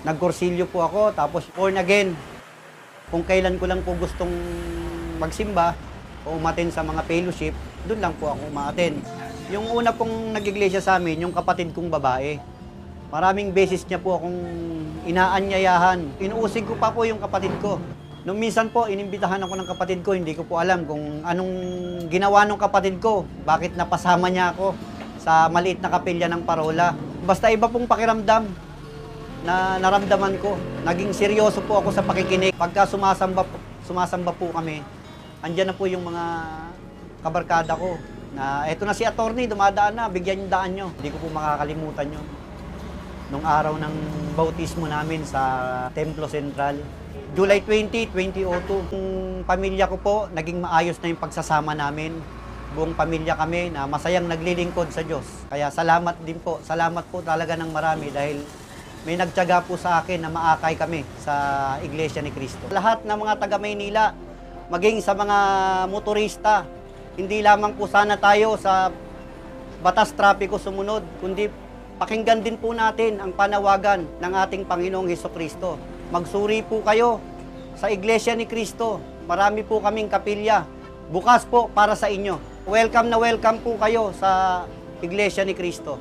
Nagkursilyo po ako, tapos born again. Kung kailan ko lang po gustong magsimba o umaten sa mga fellowship, doon lang po ako umaaten. Yung una pong nag-iglesia sa amin, yung kapatid kong babae. Maraming beses niya po akong inaanyayahan. Inuusig ko pa po yung kapatid ko. Nung minsan po, inimbitahan ako ng kapatid ko, hindi ko po alam kung anong ginawa ng kapatid ko. Bakit napasama niya ako sa maliit na kapilya ng parola. Basta iba pong pakiramdam na naramdaman ko. Naging seryoso po ako sa pakikinig. Pagka sumasamba po kami, andyan na po yung mga kabarkada ko na eto na si attorney, dumadaan na, bigyan yung daan nyo. Hindi ko po makakalimutan yun. Nung araw ng bautismo namin sa Templo Central. July 20, 2002. Yung pamilya ko po, naging maayos na yung pagsasama namin. Buong pamilya kami na masayang naglilingkod sa Diyos. Kaya salamat din po. Salamat po talaga ng marami dahil may nagtiyaga po sa akin na maakay kami sa Iglesia ni Cristo. Lahat ng mga taga Maynila, maging sa mga motorista, hindi lamang po sana tayo sa batas trapiko sumunod, kundi pakinggan din po natin ang panawagan ng ating Panginoong Hesukristo. Magsuri po kayo sa Iglesia ni Cristo. Marami po kaming kapilya. Bukas po para sa inyo. Welcome na welcome po kayo sa Iglesia ni Cristo.